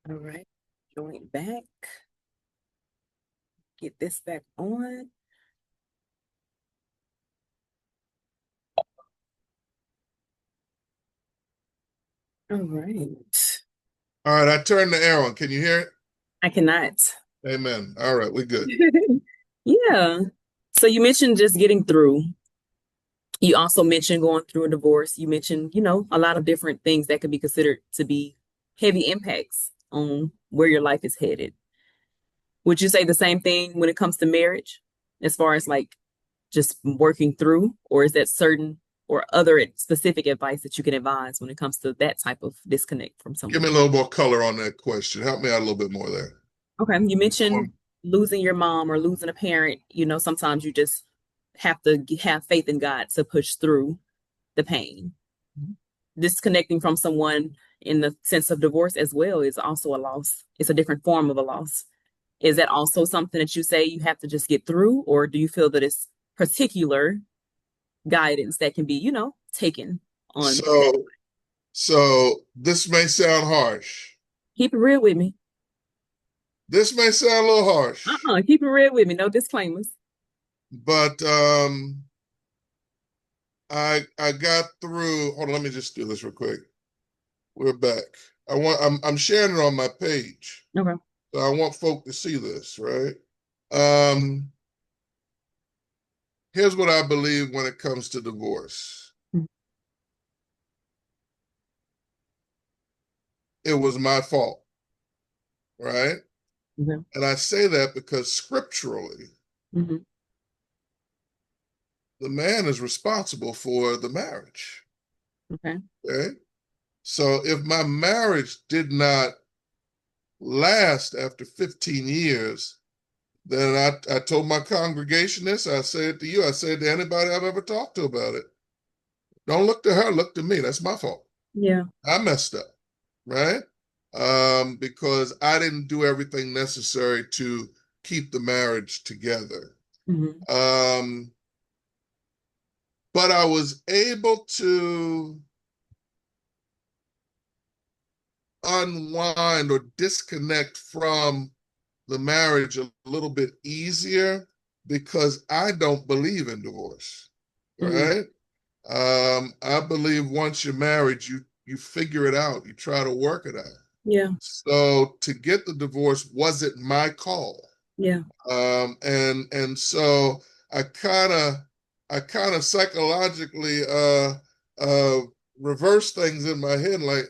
All right. Join back. Get this back on. All right. All right, I turned the air on. Can you hear it? I cannot. Amen. All right, we're good. Yeah. So you mentioned just getting through. You also mentioned going through a divorce. You mentioned, a lot of different things that could be considered to be heavy impacts on where your life is headed. Would you say the same thing when it comes to marriage, as far as like just working through, or is that certain or other specific advice that you can advise when it comes to that type of disconnect from Give me a someone? little more color on that question. Help me out a little bit more there. Okay, you mentioned Um, losing your mom or losing a parent. Sometimes you just have to have faith in God to push through the pain. Disconnecting from someone in the sense of divorce as well is also a loss. It's a different form of a loss. Is that also something that you say you have to just get through, or do you feel that it's particular guidance that can be, taken on that? So, so this may sound harsh. Keep it real with me. This may sound a little harsh, Keep it real with me. No disclaimers. but I got through. Hold on, let me just do this real quick. We're back. I'm sharing it on my page. Okay. So I want folk to see this, right? Um, Here's what I believe when it comes to divorce. It was my fault, right? Okay. And I say that because scripturally, Hmm. the man is responsible for the marriage. Okay. Okay. So if my marriage did not last after 15 years, then I told my congregation this. I say it to you. I say it to anybody I've ever talked to about it. Don't look to her, look to me. That's my fault. Yeah. I messed up, right? Because I didn't do everything necessary to keep the marriage together. Hmm. Um, but I was able to unwind or disconnect from the marriage a little bit easier because I don't believe in divorce, Hmm. right? I believe once you're married, you figure it out, you try to work it out. Yeah. So to get the divorce wasn't my call. Yeah. And so I kind of I kind of psychologically uh reverse things in my head, like,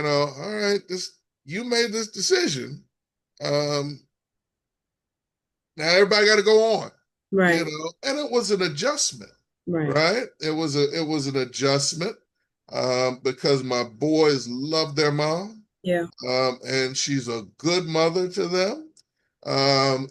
all right, this you made this decision. Um, Now everybody got to go on, Right. and it was an adjustment, Right. right? It was an adjustment because my boys love their mom, Yeah. and she's a good mother to them.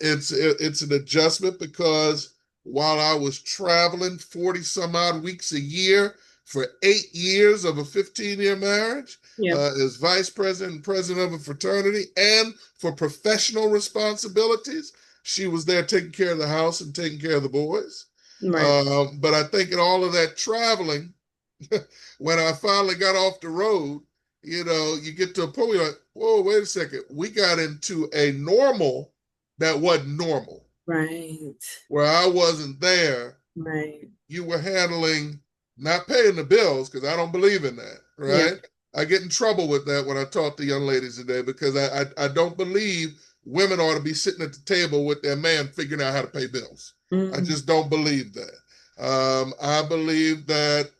It's an adjustment because while I was traveling 40 some odd weeks a year for 8 years of a 15-year marriage, Yeah. as vice president and president of a fraternity, and for professional responsibilities, she was there taking care of the house and taking care of the boys. Right. But I think in all of that traveling, when I finally got off the road, you get to a point where you're like, whoa, wait a second. We got into a normal that wasn't normal, Right. where I wasn't there. Right. You were handling not paying the bills, because I don't believe in that, Yeah. right? I get in trouble with that when I talk to young ladies today because I don't believe women ought to be sitting at the table with their man figuring out how to pay bills. I Hmm. just don't believe that. I believe that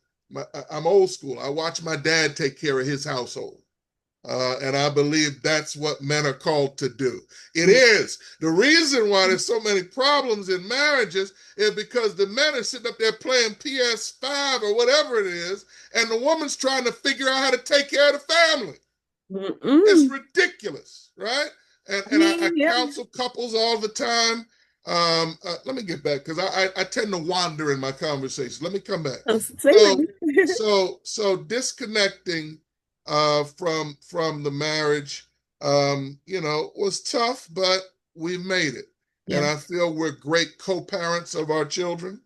I'm old school. I watch my dad take care of his household. And I believe that's what men are called to do. It is. The reason why there's so many problems in marriages is because the men are sitting up there playing PS5 or whatever it is, and the woman's trying to figure out how to take care of the family. It's Mm-mm. ridiculous, right? And, I and I, I mean, yeah. counsel couples all the time. Let me get back because I tend to wander in my conversations. Let me come back. Stay with So me. so disconnecting from the marriage, was tough, but we made it, and Yeah. I feel we're great co-parents of our children.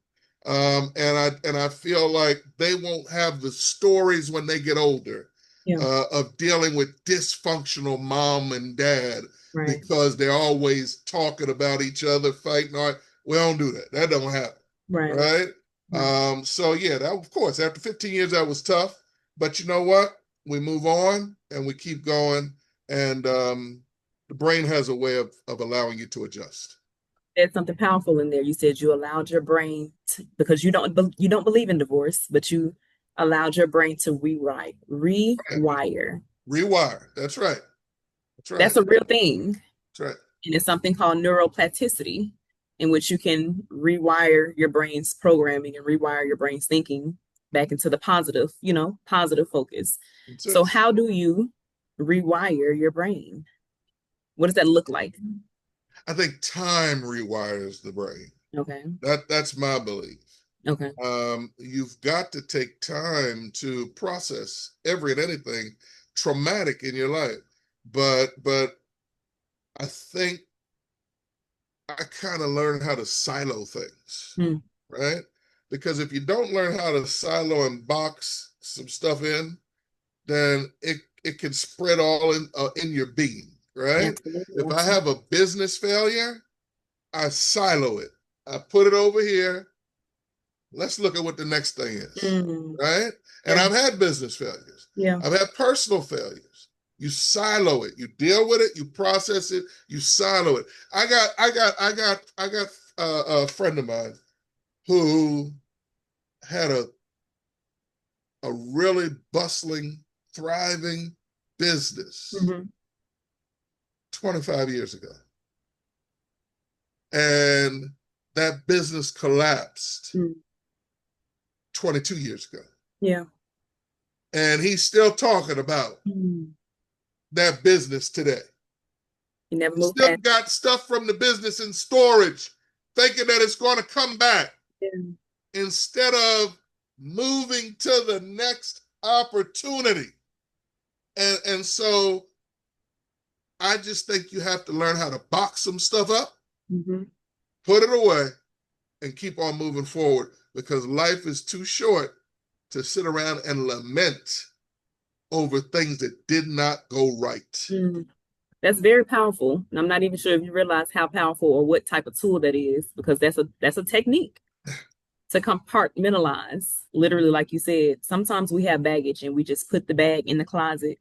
And I feel like they won't have the stories when they get older, Yeah. of dealing with dysfunctional mom and dad Right. because they're always talking about each other, fighting. We don't do that. That don't happen, Right. right? Right. So yeah, that of course after 15 years that was tough, but you know what? We move on and we keep going, and the brain has a way of allowing you to adjust. There's something powerful in there. You said you allowed your brain to, because you don't believe in divorce, but you allowed your brain to Right. rewire. Rewire. That's right. That's right. That's a real thing. That's right. And it's something called neuroplasticity, in which you can rewire your brain's programming and rewire your brain's thinking back into the positive, positive focus. That's So, it. how do you rewire your brain? What does that look like? I think time rewires the brain. Okay. That's my belief. Okay. You've got to take time to process every and anything traumatic in your life. But I think I kind of learned how to silo things, Hmm. right? Because if you don't learn how to silo and box some stuff in, then it can spread all in your being, right? Absolutely. If I Absolutely. have a business failure, I silo it. I put it over here. Let's look at what the next thing is, Mm. right? And Yeah. I've had business failures. Yeah. I've had personal failures. You silo it. You deal with it. You process it. You silo it. I got a friend of mine who had a really bustling, thriving business Hmm. 25 years ago, and that business collapsed Mm. 22 years ago, Yeah. and he's still talking about Mm. that business today. You never move Still past. got stuff from the business in storage, thinking that it's going to come back Yeah. instead of moving to the next opportunity. And so I just think you have to learn how to box some stuff up, Hmm. put it away, and keep on moving forward because life is too short to sit around and lament over things that did not go right. Mm. That's very powerful. And I'm not even sure if you realize how powerful or what type of tool that is, because that's a technique to compartmentalize. Literally, like you said, sometimes we have baggage and we just put the bag in the closet.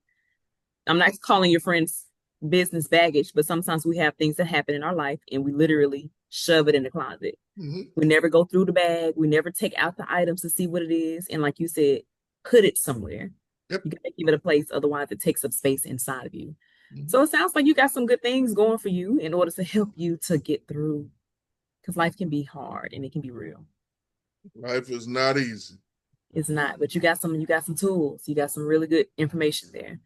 I'm not calling your friends business baggage, but sometimes we have things that happen in our life and we literally shove it in the closet. Mm-hmm. We never go through the bag. We never take out the items to see what it is. And like you said, put it somewhere. Yep. You gotta give it a place, otherwise it takes up space inside of you. Mm-hmm. So it sounds like you got some good things going for you in order to help you to get through, because life can be hard and it can be real. Life is not easy. It's not, but you got some tools. You got some really good information there.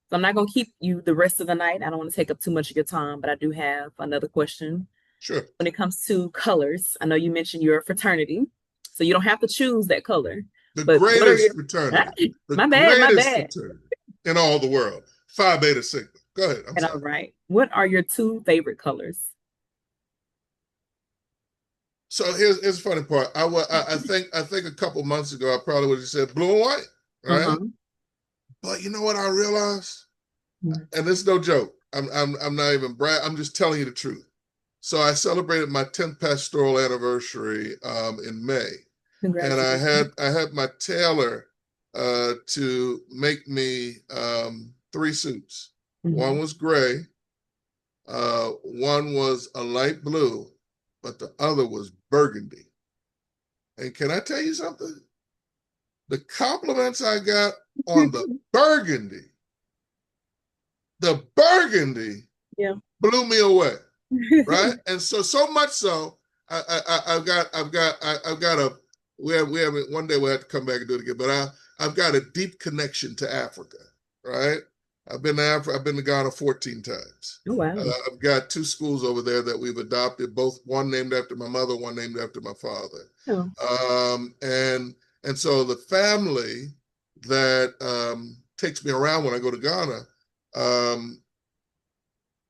So I'm not gonna keep you the rest of the night. I don't want to take up too much of your time, but I do have another question. Sure. When it comes to colors, I know you mentioned you're a fraternity, so you don't have to choose that color. The But what are greatest your fraternity, the my bad, my greatest bad. fraternity in all the world. Phi Beta Sigma. Go ahead. I'm And all sorry. right. What are your two favorite colors? So here's the funny part. I think a couple months ago I probably would have said blue and white, right? Uh-huh. But you know what I realized? And this is no joke. I'm not even brag. I'm just telling you the truth. So I celebrated my 10th pastoral anniversary in May, and Congratulations. I had my tailor to make me three suits. One Mhm. was gray, one was a light blue, but the other was burgundy. And can I tell you something? The compliments I got on the burgundy Yeah. blew me away, right? And so much so, I've got a we haven't one day we'll have to come back and do it again, but I've got a deep connection to Africa, right? I've been to Ghana 14 times. Oh, wow. I've got two schools over there that we've adopted, both one named after my mother, one named after my father. Oh. Um, and and so the family that takes me around when I go to Ghana, um,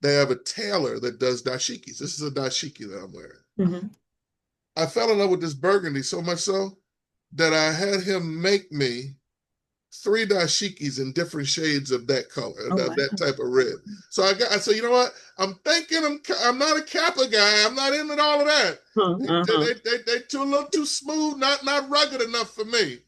they have a tailor that does dashikis. This is a dashiki that I'm wearing. Hmm. I fell in love with this burgundy so much so that I had him make me three dashikis in different shades of that color, Oh, that, wow. that type of red. So I said, you know what? I'm thinking I'm not a Kappa guy. I'm not into all of that. Huh, uh-huh, They too a little too smooth, not rugged enough for me.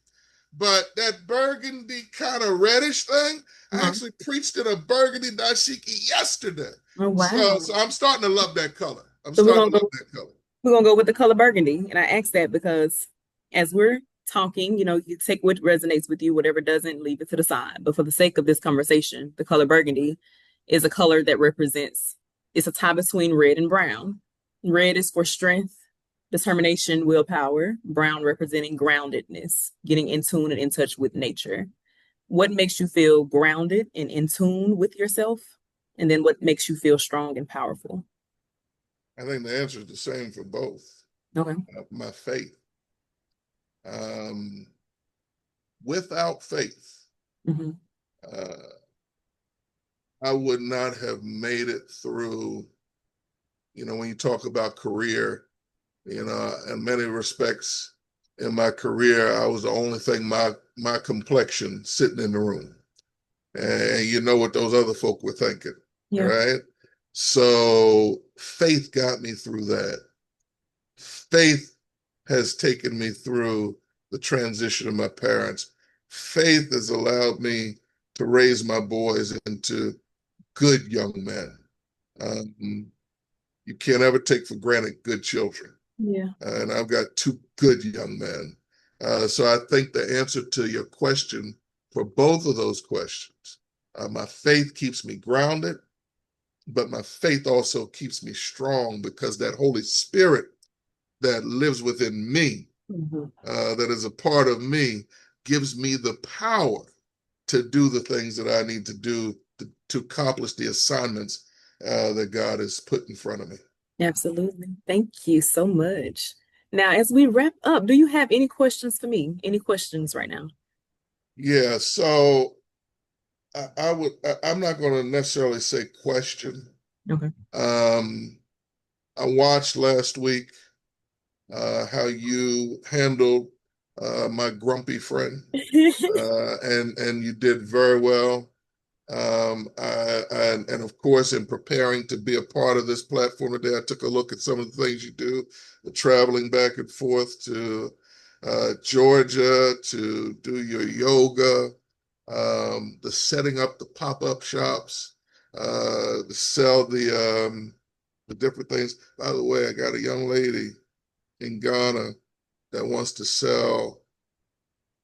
But that burgundy kind of reddish thing, I uh-huh. actually preached in a burgundy dashiki yesterday. Oh, So wow. I'm starting to love that color. I'm So we're starting gonna to love go that color. we're gonna go with the color burgundy. And I ask that because as we're talking, you take what resonates with you, whatever doesn't, leave it to the side. But for the sake of this conversation, the color burgundy is a color that represents it's a tie between red and brown. Red is for strength, determination, willpower, brown representing groundedness, getting in tune and in touch with nature. What makes you feel grounded and in tune with yourself? And then what makes you feel strong and powerful? I think the answer is the same for both. Okay. My faith. Um, Without faith, Mm-hmm. uh, I would not have made it through. When you talk about career, in many respects in my career, I was the only thing my complexion sitting in the room. And you know what those other folk were thinking, Yeah. right? So faith got me through that. Faith has taken me through the transition of my parents. Faith has allowed me to raise my boys into good young men. Um, you can't ever take for granted good children. Yeah. And I've got two good young men. So I think the answer to your question for both of those questions, my faith keeps me grounded, but my faith also keeps me strong because that Holy Spirit that lives within me, Mm-hmm. that is a part of me, gives me the power to do the things that I need to do to accomplish the assignments that God has put in front of me. Absolutely. Thank you so much. Now, as we wrap up, do you have any questions for me? Any questions right now? Yeah, so I'm not going to necessarily say question. Okay. Um, I watched last week how you handled my grumpy friend, and you did very well. And of course, in preparing to be a part of this platform today, I took a look at some of the things you do, the traveling back and forth to Georgia to do your yoga, the setting up the pop-up shops, to sell the different things. By the way, I got a young lady in Ghana that wants to sell,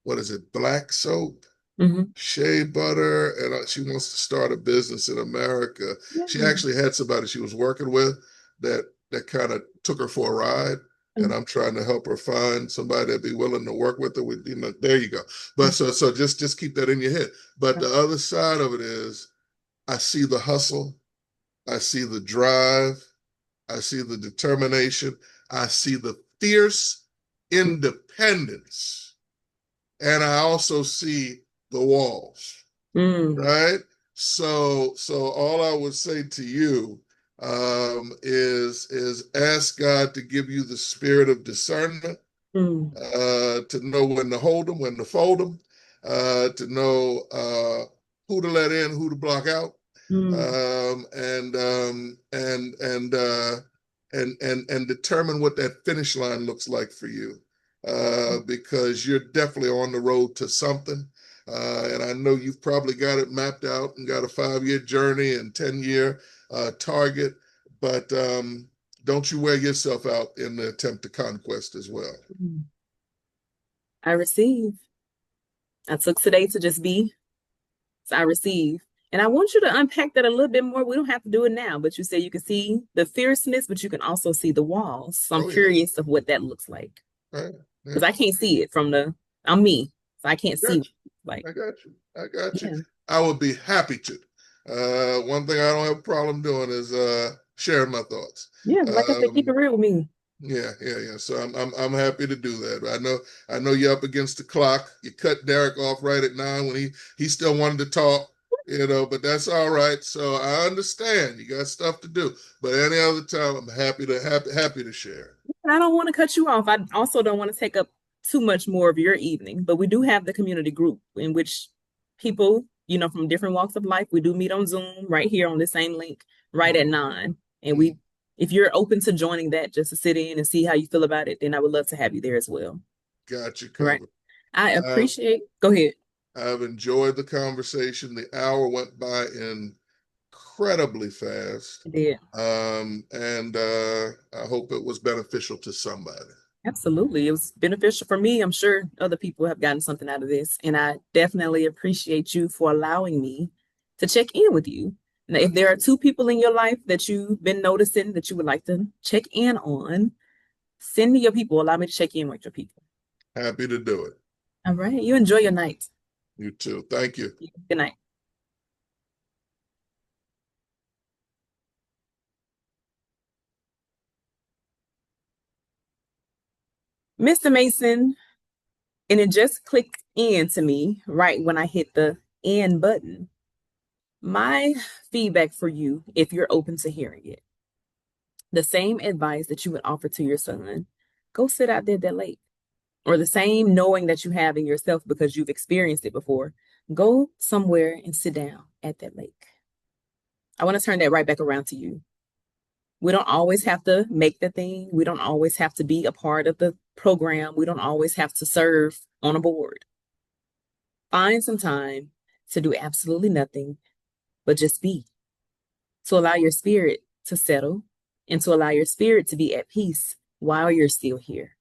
what is it, black soap, Hmm. shea butter, and she wants to start a business in America. She Yeah. actually had somebody she was working with that kind of took her for a ride. And I'm trying to help her find somebody that'd be willing to work with her. There you go. But so just keep that in your head. But the other side of it is, I see the hustle, I see the drive, I see the determination, I see the fierce independence, and I also see the walls, Mm, right? So all I would say to you is ask God to give you the spirit of discernment, mm, to know when to hold them, when to fold them, to know who to let in, who to block out, mm, um, and um, and and uh, and determine what that finish line looks like for you, because you're definitely on the road to something. And I know you've probably got it mapped out and got a 5-year journey and 10-year target, but don't you wear yourself out in the attempt to conquest as well. mm. I receive. I took today to just be, so I receive. And I want you to unpack that a little bit more. We don't have to do it now, but you said you can see the fierceness, but you can also see the walls. So I'm Oh yeah, curious of what that looks like right. Yeah. because I can't see it I'm me, so I I can't see got what it looks like. you. I got you. I got you. Yeah. I would be happy to. One thing I don't have a problem doing is sharing my thoughts. Yeah. Like I said, keep it Um, real with me. yeah. So I'm happy to do that. I know you're up against the clock. You cut Derek off right at 9 when he still wanted to talk, but that's all right. So I understand you got stuff to do. But any other time, I'm happy to share. And I don't want to cut you off. I also don't want to take up too much more of your evening. But we do have the community group in which people, from different walks of life, we do meet on Zoom right here on the same link right at 9. And if you're open to joining that just to sit in and see how you feel about it, then I would love to have you there as well. Got you All right. covered. I Uh, appreciate, go ahead. I've enjoyed the conversation. The hour went by incredibly fast. I did. And I hope it was beneficial to somebody. Absolutely. It was beneficial for me. I'm sure other people have gotten something out of this. And I definitely appreciate you for allowing me to check in with you. Now, if there are two people in your life that you've been noticing that you would like to check in on, send me your people. Allow me to check in with your people. Happy to do it. All right. You enjoy your night. You too. Thank you. Good night. Mr. Mason, and it just clicked in to me right when I hit the end button. My feedback for you, if you're open to hearing it, the same advice that you would offer to your son, go sit out there at that lake. Or the same knowing that you have in yourself because you've experienced it before, go somewhere and sit down at that lake. I want to turn that right back around to you. We don't always have to make the thing. We don't always have to be a part of the program. We don't always have to serve on a board. Find some time to do absolutely nothing, but just be, to allow your spirit to settle and to allow your spirit to be at peace while you're still here.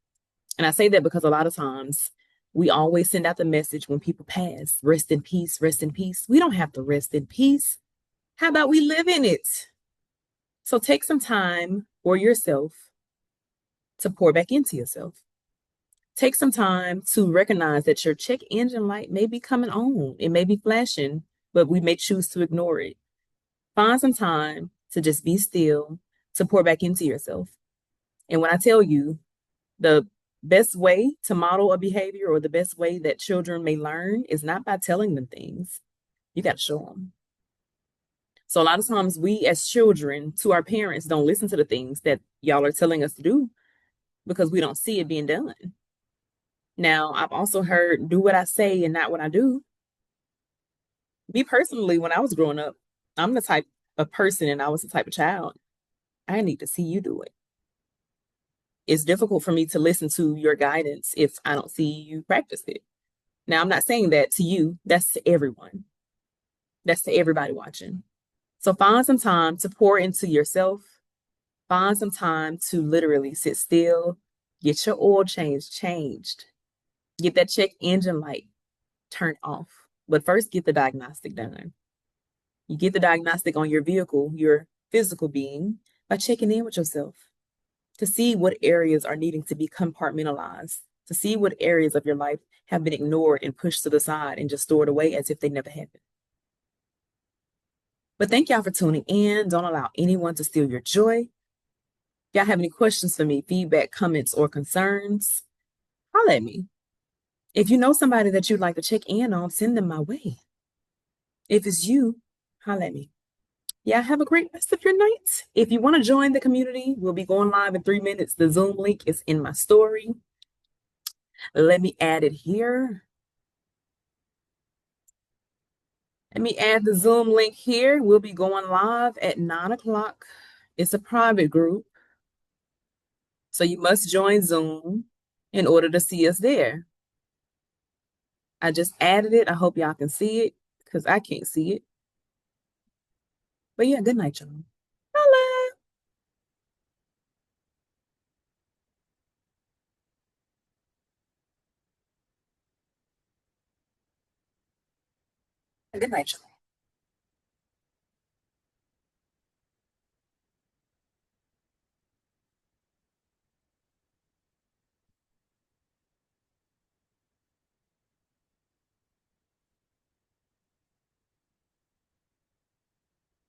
And I say that because a lot of times we always send out the message when people pass, rest in peace, rest in peace. We don't have to rest in peace. How about we live in it? So take some time for yourself to pour back into yourself. Take some time to recognize that your check engine light may be coming on. It may be flashing, but we may choose to ignore it. Find some time to just be still, to pour back into yourself. And when I tell you the best way to model a behavior or the best way that children may learn is not by telling them things. You got to show them. So a lot of times we as children to our parents don't listen to the things that y'all are telling us to do because we don't see it being done. Now, I've also heard do what I say and not what I do. Me personally, when I was growing up, I'm the type of person and I was the type of child. I need to see you do it. It's difficult for me to listen to your guidance if I don't see you practice it. Now, I'm not saying that to you, that's to everyone, that's to everybody watching. So find some time to pour into yourself, find some time to literally sit still, get your oil change changed, get that check engine light turned off. But first, get the diagnostic done. You get the diagnostic on your vehicle, your physical being, by checking in with yourself to see what areas are needing to be compartmentalized, to see what areas of your life have been ignored and pushed to the side and just stored away as if they never happened. But thank y'all for tuning in. Don't allow anyone to steal your joy. If y'all have any questions for me, feedback, comments, or concerns, holler at me. If you know somebody that you'd like to check in on, send them my way. If it's you, holler at me. Yeah, have a great rest of your night. If you want to join the community, we'll be going live in 3 minutes. The Zoom link is in my story. Let me add it here. Let me add the Zoom link here. We'll be going live at 9 o'clock. It's a private group. So you must join Zoom in order to see us there. I just added it. I hope y'all can see it because I can't see it. But yeah, good night, y'all. Holla. Good night, y'all.